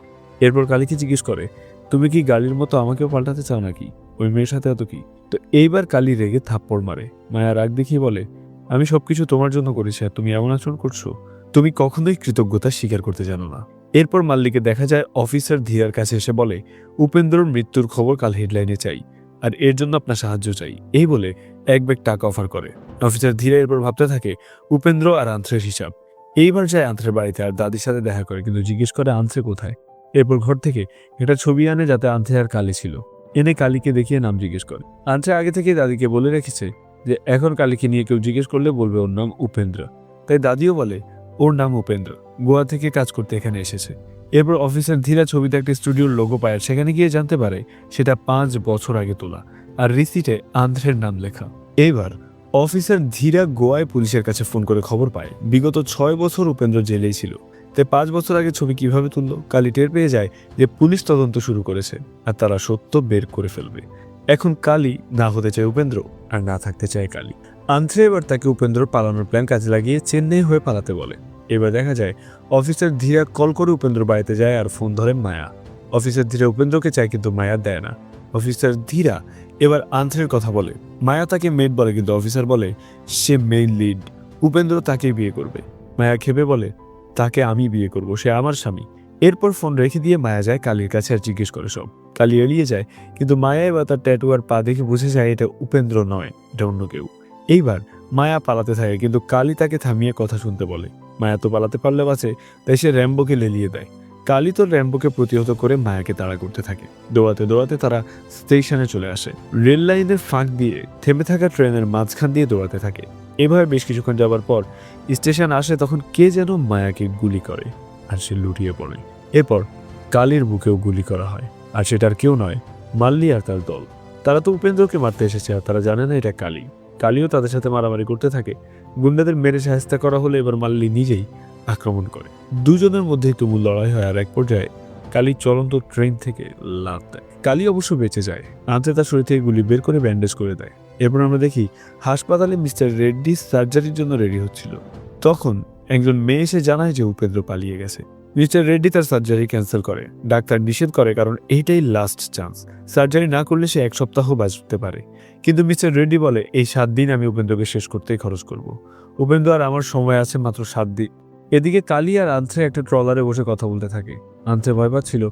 এরপর কালীকে জিজ্ঞেস করে, তুমি কি গালির মতো আমাকেও পাল্টাতে চাও নাকি? ওই মেয়ের সাথে এত কি? তো এইবার কালী রেগে থাপ্পড় মারে। মায়া রাগ দেখিয়ে বলে, আমি সবকিছু তোমার জন্য করেছি আর তুমি এমন আচরণ করছো? তুমি কখনোই কৃতজ্ঞতা স্বীকার করতে জানো না। এরপর মাল্লিকে দেখা যায় অফিসার ধীরার কাছে এসে বলে, উপেন্দ্রর মৃত্যুর খবর কাল হেডলাইনে চাই, আর এর জন্য আপনার সাহায্য চাই। এই বলে এক ব্যাগ টাকা অফার করে। অফিসার ধীরা এরপর ভাবতে থাকে উপেন্দ্র আর আন্ত্রের হিসাব। এইবার যায় আন্ত্রের বাড়িতে আর দাদির সাথে দেখা করে, কিন্তু জিজ্ঞেস করে আন্ত্রে কোথায়। এরপর ঘর থেকে একটা ছবি আনে যাতে আন্ত্রে আর কালী ছিল। এনে কালীকে দেখিয়ে নাম জিজ্ঞেস করে। আন্ত্রে আগে থেকে দাদিকে বলে রেখেছে যে এখন কালীকে নিয়ে কেউ জিজ্ঞেস করলে বলবে ওর নাম উপেন্দ্র। তাই দাদিও বলে ওর নাম উপেন্দ্র, গোয়া থেকে কাজ করতে এখানে এসেছে। এরপর অফিসার ধীরা ছবিতে একটা স্টুডিওর লোগো পায়, সেখানে গিয়ে জানতে পারে সেটা 5 বছর আগে তোলা, আর রিসিটে আন্ধ্রের নাম লেখা। এইবার অফিসার ধীরা গোয়ায় পুলিশের কাছে ফোন করে খবর পায় বিগত 6 বছর উপেন্দ্র জেলেই ছিল। তাই 5 বছর আগে ছবি কিভাবে তুললো? কালী টের পেয়ে যায় যে পুলিশ তদন্ত শুরু করেছে আর তারা সত্য বের করে ফেলবে। এখন কালী না হতে চায় উপেন্দ্র, আর না থাকতে চায় কালী। আন্ত্রে এবার তাকে উপেন্দ্রর পালানোর প্ল্যান কাজে লাগিয়ে চেন্নাই হয়ে পালাতে বলে। এবার দেখা যায় অফিসার ধীরা কল করে উপেন্দ্র বাড়িতে যায় আর ফোন ধরে মায়া। অফিসার ধীরা উপেন্দ্রকে চায়, কিন্তু মায়া দেয় না। অফিসার ধীরা এবার আন্ত্রের কথা বলে। মায়া তাকে মেড বলে, কিন্তু অফিসার বলে সে মেইন লিড, উপেন্দ্র তাকেই বিয়ে করবে। মায়া খেপে বলে, তাকে আমি বিয়ে করব, সে আমার স্বামী। এরপর ফোন রেখে দিয়ে মায়া যায় কালীর কাছে আর জিজ্ঞেস করে সব। কালী এড়িয়ে যায়, কিন্তু মায়া এবার তার ট্যাটু আর পা দেখে বুঝে যায় এটা উপেন্দ্র নয়, এটা অন্য কেউ। এইবার মায়া পালাতে থাকে, কিন্তু কালী তাকে থামিয়ে কথা শুনতে বলে। মায়া তো পালাতে পারলে বাঁচে, তাই সে র্যাম্বোকে লেলিয়ে দেয়। কালী তো র্যাম্বোকে প্রতিহত করে মায়াকে তাড়া করতে থাকে। দৌড়াতে দৌড়াতে তারা স্টেশনে চলে আসে। রেল লাইনের ফাঁক দিয়ে থেমে থাকা ট্রেনের মাঝখান দিয়ে দৌড়াতে থাকে। এভাবে বেশ কিছুক্ষণ যাবার পর স্টেশন আসে, তখন কে যেন মায়াকে গুলি করে আর সে লুটিয়ে পড়ে। এরপর কালীর বুকেও গুলি করা হয়, আর সেটার কেউ নয়, মাল্লি আর তার দল। তারা তো উপেন্দ্রকে মারতে এসেছে আর তারা জানে না এটা কালী। কালীও তাদের সাথে মারামারি করতে থাকে। গুন্ডাদের মেরে সাহায্য করা হলে এবার মাল্লি নিজেই আক্রমণ করে। দুজনের মধ্যেই তুমুল লড়াই হয়, আর এক পর্যায়ে কালী চলন্ত ট্রেন থেকে লাফ দেয়। কালী অবশ্য বেঁচে যায়। আন্ত্রে তার শরীর থেকে গুলি বের করে ব্যান্ডেজ করে দেয়। এরপর আমরা দেখি হাসপাতালে মিস্টার রেড্ডি সার্জারির জন্য রেডি হচ্ছিল। তখন একজন মেয়ে এসে জানায় যে উপেন্দ্র পালিয়ে গেছে। মিস্টার রেড্ডি তার সার্জারি ক্যান্সেল করে। ডাক্তার নিষেধ করে, কারণ এইটাই লাস্ট চান্স। সার্জারি না করলে সে 1 সপ্তাহ বাঁচতে পারে। কিন্তু মিস্টার রেড্ডি বলে, এই 7 দিন আমি উপেন্দ্রকে শেষ করতেই খরচ করব। উপেন্দ্র আর আমার সময় আছে মাত্র 7 দিন। এদিকে কালী আর আন্ত্রে একটা ট্রলারে বসে কথা বলতে থাকে। আন্ত্রে ভয় পাচ্ছিল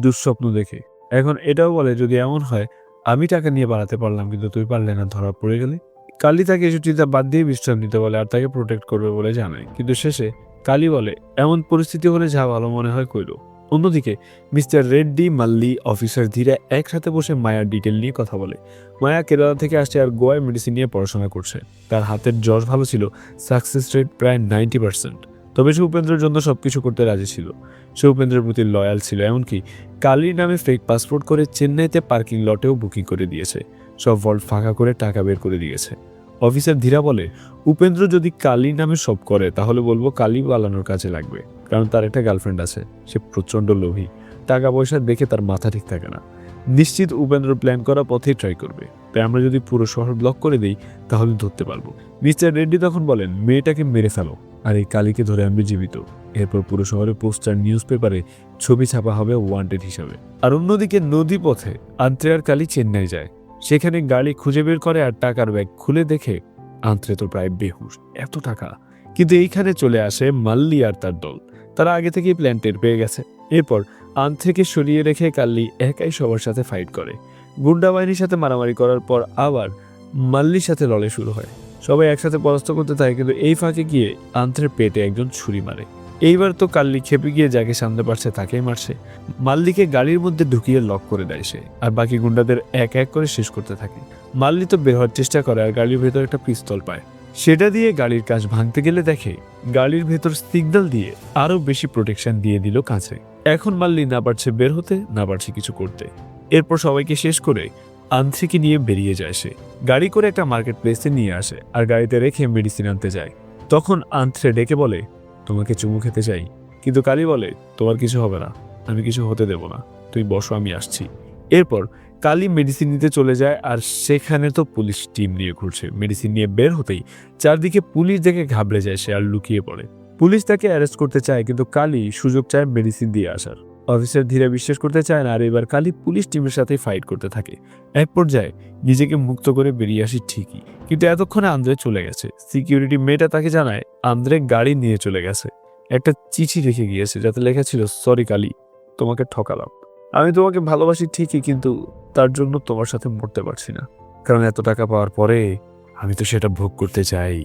দুঃস্বপ্ন দেখে। এখন এটাও বলে, যদি এমন হয় আমি টাকা নিয়ে বাড়াতে পারলাম, কিন্তু তুই পারলে না, ধরা পড়ে গেলে। কালী তাকে এসব চিন্তা বাদ দিয়ে বিশ্রাম নিতে বলে আর তাকে প্রোটেক্ট করবে বলে জানায়। কিন্তু শেষে কালী বলে, এমন পরিস্থিতি হলে যা ভালো মনে হয় কইল। অন্যদিকে মিস্টার রেড্ডি, মাল্লি, অফিসার ধীরা একসাথে বসে মায়ার ডিটেল নিয়ে কথা বলে। মায়া কেরালা থেকে আসছে আর গোয়ায় মেডিসিন নিয়ে পড়াশোনা করছে। তার হাতের জ্বর ভালো ছিল, সাকসেস রেট প্রায় 90%। তবে সে উপেন্দ্রের জন্য সবকিছু করতে রাজি ছিল। সে উপেন্দ্রের প্রতি লয়াল ছিল, এমনকি কালীর নামে ফেক পাসপোর্ট করে চেন্নাইতে পার্কিং লটেও বুকিং করে দিয়েছে। সব ভল্ট ফাঁকা করে টাকা বের করে দিয়েছে। অফিসার ধীরা বলে, উপেন্দ্র যদি কালীর নামে সব করে তাহলে বলবো কালী পালানোর কাজে লাগবে, কারণ তার একটা গার্লফ্রেন্ড আছে। সে প্রচণ্ড লোভী, টাকা পয়সা দেখে তার মাথা ঠিক থাকে না। নিশ্চিত উপেন্দ্র প্ল্যান করা পথেই ট্রাই করবে। তাই আমরা যদি পুরো শহর ব্লক করে দিই তাহলে ধরতে পারবো। মিস্টার রেড্ডি তখন বলেন, মেয়েটাকে মেরে ফেলো আর এই কালীকে ধরে আনবে জীবিত। এরপর পুরো শহরে পোস্টার, নিউজ পেপারে ছবি ছাপা হবে ওয়ান্টেড হিসাবে। আর অন্যদিকে নদী পথে আন্ত্রে আর কালী চেন্নাই যায়। সেখানে গাড়ি খুঁজে বের করে আর টাকার ব্যাগ খুলে দেখে আন্ত্রে তো প্রায় বেহুশ, এত টাকা। কিন্তু এইখানে চলে আসে মাল্লি আর তার দল। তারা আগে থেকেই প্ল্যান টের পেয়ে গেছে। এরপর আন্ত্রেকে সরিয়ে রেখে কালী একাই সবার সাথে ফাইট করে। গুন্ডা বাহিনীর সাথে মারামারি করার পর আবার মাল্লির সাথে লড়াই শুরু হয়। সবাই একসাথে পরাস্ত করতে থাকে, কিন্তু এই ফাঁকে গিয়ে আন্ত্রের পেটে একজন ছুরি মারে। এইবার তো কাল্লি খেপে গিয়ে যাকে সামনে পারছে তাকেই মারছে। মাল্লিকে গাড়ির মধ্যে ঢুকিয়ে লক করে দেয় সে, আর বাকি গুন্ডাদের এক এক করে শেষ করতে থাকে। মাল্লি তো বের হওয়ার চেষ্টা করে আর গাড়ির ভেতর একটা পিস্তল পায়। সেটা দিয়ে গাড়ির কাঁচ ভাঙতে গেলে দেখে গাড়ির ভেতর সিগন্যাল দিয়ে আরো বেশি প্রোটেকশন দিয়ে দিল কাঁচে। এখন মাল্লি না পারছে বের হতে, না পারছে কিছু করতে। এরপর সবাইকে শেষ করে আন্থ্রিকে নিয়ে বেরিয়ে যায় সে। গাড়ি করে একটা মার্কেট প্লেসে নিয়ে আসে আর গাড়িতে রেখে মেডিসিন আনতে যায়। তখন আন্থ্রে ডেকে বলে, তোমাকে চুমু খেতে চাই। কিন্তু কালি বলে, তোমার কিছু হবে না, আমি কিছু হতে দেব না, তুই বসো, আমি আসছি। এরপর কালি মেডিসিন নিতে চলে যায় আর সেখানে তো পুলিশ টিম নিয়ে ঘুরছে। মেডিসিন নিয়ে বের হতেই চারদিকে পুলিশ দেখে ঘাবড়ে যায় সে আর লুকিয়ে পড়ে। পুলিশ তাকে অ্যারেস্ট করতে চায় কিন্তু কালি সুযোগ চায় মেডিসিন দিয়ে আসার। অফিসার ধীরে বিশ্বাস করতে চায় না আর এবার কালি পুলিশ টিমের সাথে ফাইট করতে থাকে। এক পর্যায়ে নিজেকে মুক্ত করে বেরিয়ে আসি ঠিকই, কিন্তু এতক্ষণে আন্দ্রে চলে গেছে। সিকিউরিটি মেয়েটা তাকে জানায় আন্দ্রে গাড়ি নিয়ে চলে গেছে। একটা চিঠি রেখে গিয়েছে যাতে লেখা ছিল, সরি কালি, তোমাকে ঠকালাম। আমি তোমাকে ভালোবাসি ঠিকই, কিন্তু তার জন্য তোমার সাথে মরতে পারছি না, কারণ এত টাকা পাওয়ার পরে আমি তো সেটা ভোগ করতে চাই।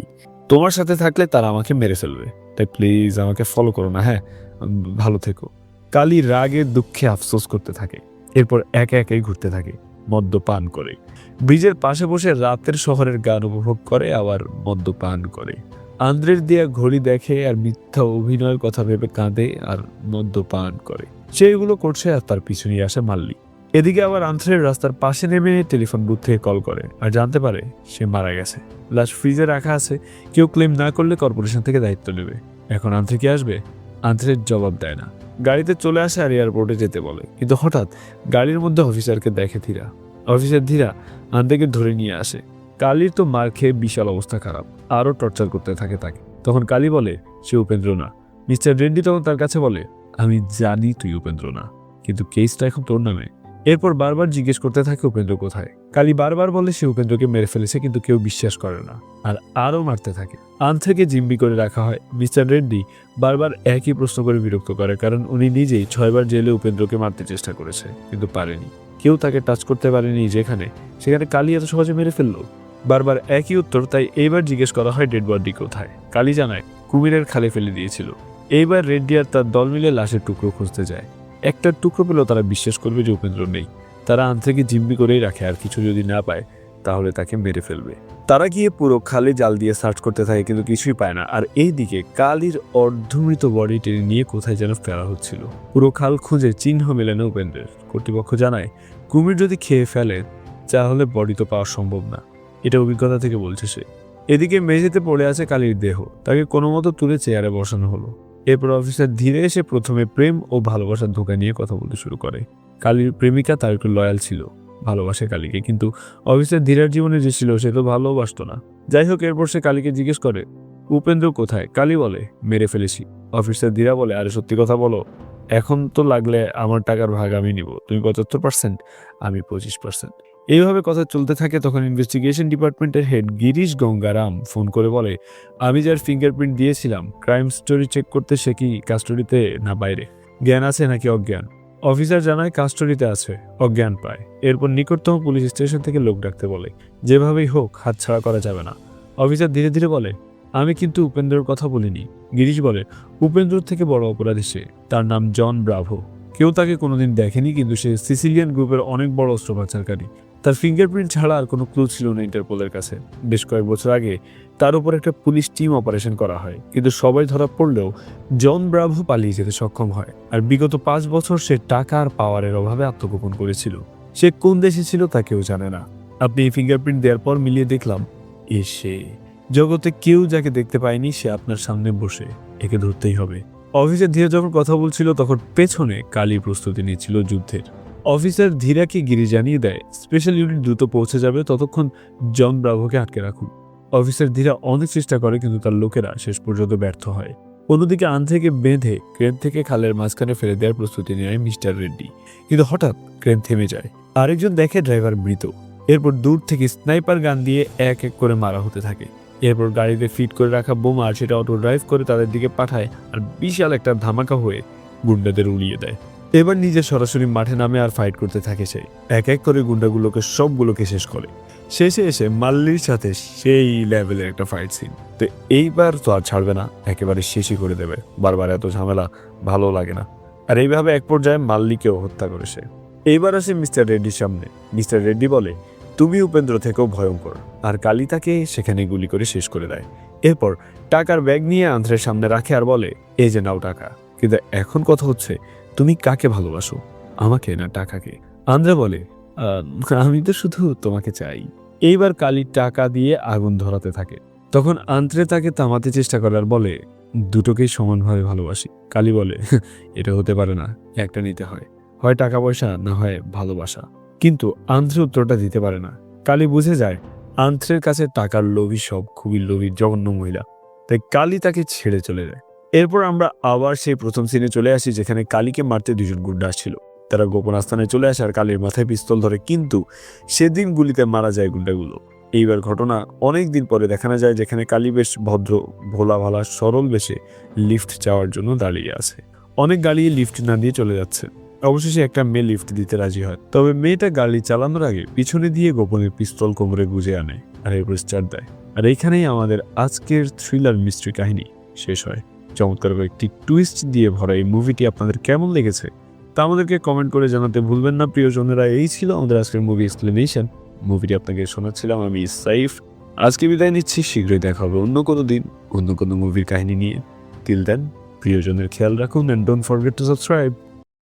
তোমার সাথে থাকলে তারা আমাকে মেরে ফেলবে, তাই প্লিজ আমাকে ফলো করো না। হ্যাঁ, ভালো থেকো। কালি রাগে দুঃখে আফসোস করতে থাকে। এরপর একে একে ঘুরতে থাকে, মদ্যপান করে। ব্রিজের পাশে বসে রাতের শহরের গান উপভোগ করে, আবার মদ্যপান করে। আন্দ্রের দিয়া ঘড়ি দেখে আর মিথ্যা অভিনয়ের কথা ভেবে কাঁদে আর মদ্যপান করে। সে এগুলো করছে আর তার পিছু নিয়ে আসে মাল্লি। এদিকে আবার আন্দ্রের রাস্তার পাশে নেমে টেলিফোন বুথ থেকে কল করে আর জানতে পারে সে মারা গেছে। লাশ ফ্রিজে রাখা আছে, কেউ ক্লেম না করলে কর্পোরেশন থেকে দায়িত্ব নেবে। এখন আন্দ্রে কি আসবে? আন্দ্রের জবাব দেয় না। গাড়িতে চলে আসে আর এয়ারপোর্টে যেতে বলে, কিন্তু হঠাৎ গাড়ির মধ্যে অফিসারকে দেখে ধীরা। অফিসার ধীরা আন্দ্রেকে ধরে নিয়ে আসে। কালির তো মার খেয়ে বিশাল অবস্থা খারাপ, আরও টর্চার করতে থাকে তাকে। তখন কালি বলে সে উপেন্দ্র না। মিস্টার রেড্ডি তখন তার কাছে বলে, আমি জানি তুই উপেন্দ্র না, কিন্তু কেসটা এখন তোর নামে। এরপর বারবার জিজ্ঞেস করতে থাকে উপেন্দ্র কোথায়। কালি বারবার বলে সে উপেন্দ্রকে মেরে ফেলেছে, কিন্তু কেউ বিশ্বাস করে না আর আরও মারতে থাকে। আন্থ্রেকে জিম্মি করে রাখা হয়। মিস্টার রেড্ডি বারবার একই প্রশ্ন করে বিরক্ত করে, কারণ উনি নিজেই 6 বার জেলে উপেন্দ্রকে মারতে চেষ্টা করেছে, কিন্তু পারেনি। কেউ তাকে টাচ করতে পারেনি, সেখানে কালি এত সহজে মেরে ফেললো। বারবার একই উত্তর, তাই এইবার জিজ্ঞেস করা হয় ডেড বডি কোথায়। কালি জানায় কুমিরের খালে ফেলে দিয়েছিল। এইবার রেড্ডি আর তার দল মিলে লাশের টুকরো খুঁজতে যায়। একটা টুকরো পেলেও তারা বিশ্বাস করবে যে উপেন্দ্র নেই। তারা আন্থ্রেকে জিম্মি করেই রাখে, আর কিছু যদি না পায় তাহলে তাকে মেরে ফেলবে। তারা গিয়ে পুরো খালে জাল দিয়ে সার্চ করতে থাকে, কিন্তু কিছুই পায় না। আর এইদিকে কালির অর্ধমৃত বডি টেনে নিয়ে কোথায় যেন ফেলা হচ্ছিল। পুরো খাল খুঁজে চিহ্ন মেলে না উপেন্দ্রের। কর্তৃপক্ষ জানায় কুমির যদি খেয়ে ফেলে তাহলে বডি তো পাওয়া সম্ভব না, এটা অভিজ্ঞতা থেকে বলছে সে। এদিকে মেঝেতে পড়ে আছে কালির দেহ, তাকে কোনো মতো তুলে চেয়ারে বসানো হলো। এরপর অফিসার ধীরে এসে প্রথমে প্রেম ও ভালোবাসার ধোঁকা নিয়ে কথা বলতে শুরু করে। কালির প্রেমিকা তার একটু লয়াল ছিল, ভালোবাসে কালীকে, কিন্তু অফিসার ধীরার জীবনে যে ছিল সে তো ভালোবাসতো না। যাই হোক, এরপর সে কালীকে জিজ্ঞেস করে উপেন্দ্র কোথায়। কালী বলে মেরে ফেলেছি। অফিসার ধীরা বলে, আরে সত্যি কথা বলো, এখন তো লাগলে আমার টাকার ভাগ আমি নিব, তুমি 75%, আমি 25%। এইভাবে কথা চলতে থাকে। তখন ইনভেস্টিগেশন ডিপার্টমেন্টের হেড গিরিশ গঙ্গারাম ফোন করে বলে, আমি যার ফিঙ্গারপ্রিন্ট দিয়েছিলাম ক্রাইম স্টোরি চেক করতে, সে কি কাস্টডিতে না বাইরে, জ্ঞান আছে নাকি অজ্ঞান। অফিসার জানায় কাস্টডিতে আছে, অজ্ঞান পায়। এরপর নিকটতম পুলিশ স্টেশন থেকে লোক ডাকতে বলে, যেভাবেই হোক হাতছাড়া করা যাবে না। অফিসার ধীরে ধীরে বলে, আমি কিন্তু উপেন্দ্রের কথা বলিনি। গিরিশ বলে, উপেন্দ্র থেকে বড় অপরাধী সে, তার নাম জন ব্রাভো। কেউ তাকে কোনোদিন দেখেনি, কিন্তু সে সিসিলিয়ান গ্রুপের অনেক বড় অস্ত্র পাচারকারী। তার ফিঙ্গারপ্রিন্ট ছাড়া আর কোনো ক্লু ছিল না ইন্টারপোলের কাছে। বেশ কয়েক বছর আগে তার উপর একটা পুলিশ টিম অপারেশন করা হয়, কিন্তু সবাই ধরা পড়লেও জন ব্রাভো পালিয়ে যেতে সক্ষম হয়। আর বিগত 5 বছর সে টাকা আর পাওয়ারের অভাবে আত্মগোপন করেছিল। সে কোন দেশে ছিল তা কেউ জানে না। আপনি এই ফিঙ্গারপ্রিন্ট দেওয়ার পর মিলিয়ে দেখলাম, সে জগতে কেউ যাকে দেখতে পায়নি, সে আপনার সামনে বসে, একে ধরতেই হবে। অফিসার ধীরে যখন কথা বলছিল তখন পেছনে কালী প্রস্তুতি নিচ্ছিল যুদ্ধের। অফিসার ধীরাকে গিরি জানিয়ে দেয় স্পেশাল ইউনিট দ্রুত পৌঁছে যাবে, ততক্ষণ জন ব্রাভোকে আটকে রাখুন। অফিসার ধীরা অনেক চেষ্টা করে, কিন্তু তার লোকেরা শেষ পর্যন্ত ব্যর্থ হয়। অন্যদিকে আন্থ্রেকে বেঁধে ক্রেন থেকে খালের মাঝখানে ফেলে দেওয়ার প্রস্তুতি নেয় মিস্টার রেড্ডি, কিন্তু হঠাৎ ক্রেন থেমে যায়। আরেকজন দেখে ড্রাইভার মৃত। এরপর দূর থেকে স্নাইপার গান দিয়ে এক এক করে মারা হতে থাকে। এরপর গাড়িতে ফিট করে রাখা বোমা আর সেটা অটো ড্রাইভ করে তাদের দিকে পাঠায়, আর বিশাল একটা ধামাকা হয়ে গুন্ডাদের উড়িয়ে দেয়। এবার নিজে সরাসরি মাঠে নামে আর ফাইট করতে থাকে সে। এক এক করে গুন্ডাগুলোকে সবগুলোকে শেষ করে। শেষে এসে মাল্লির সাথে সেই লেভেলের একটা ফাইট সিন। তো এইবার তো আর ছাড়বে না, একেবারে শেষই করে দেবে। বারবার এত ঝামেলা ভালো লাগে না। আর এইভাবে এক পর্যায়ে মাল্লিকেও হত্যা করে সে। এইবার আসে মিস্টার রেড্ডির সামনে। মিস্টার রেড্ডি বলে, তুমি উপেন্দ্র থেকেও ভয়ঙ্কর। আর কালী তাকে সেখানে গুলি করে শেষ করে দেয়। এরপর টাকার ব্যাগ নিয়ে আন্দ্রের সামনে রাখে আর বলে, এই যে নাও টাকা। কিন্তু এখন কথা হচ্ছে, তুমি কাকে ভালোবাসো, আমাকে না টাকাকে? আন্দ্রে বলে, আমি তো শুধু তোমাকে চাই। এইবার কালী টাকা দিয়ে আগুন ধরাতে থাকে। তখন আন্দ্রে তাকে থামাতে চেষ্টা করে আর বলে, দুটোকেই সমানভাবে ভালোবাসি। কালী বলে, এটা হতে পারে না, একটা নিতে হয়, হয় টাকা পয়সা না হয় ভালোবাসা। কিন্তু আন্দ্রে উত্তরটা দিতে পারে না। কালী বুঝে যায় আন্দ্রের কাছে টাকার লোভী সব খুবই লোভী জঘন্য মহিলা, তাই কালী তাকে ছেড়ে চলে যায়। এরপর আমরা আবার সেই প্রথম সিনে চলে আসি, যেখানে কালীকে মারতে দুজন গুন্ডা আসছিল। তারা গোপন স্থানে চলে আসে আর কালীর মাথায় পিস্তল ধরে, কিন্তু সেদিন গুলিতে মারা যায় গুন্ডাগুলো। এইবার ঘটনা অনেক দিন পরে দেখানো যায়, যেখানে কালী বেশ ভদ্র, ভোলা ভালা, সরল বেশে লিফট চাওয়ার জন্য দাঁড়িয়ে আছে। অনেক গাড়ি লিফট না দিয়ে চলে যাচ্ছে। অবশেষে একটা মেয়ে লিফট দিতে রাজি হয়, তবে মেয়েটা গাড়ি চালানোর আগে পিছনে দিয়ে গোপনে পিস্তল কোমরে গুজে আনে আর এরপর স্টার্ট দেয়। আর এইখানেই আমাদের আজকের থ্রিলার মিস্ট্রি কাহিনী শেষ হয়। চমৎকার একটি টুইস্ট দিয়ে ভরা এই মুভিটি আপনাদের কেমন লেগেছে তা আমাদেরকে কমেন্ট করে জানাতে ভুলবেন না প্রিয়জনেরা। এই ছিল আমাদের আজকের মুভি এক্সপ্লেনেশন। মুভিটি আপনাকে শোনাচ্ছিলাম আমি সাইফ। আজকে বিদায় নিচ্ছি, শীঘ্রই দেখা হবে অন্য কোনো দিন অন্য কোনো মুভির কাহিনী নিয়ে। টিল দেন, প্রিয়জনের খেয়াল রাখুন, and don't forget to subscribe.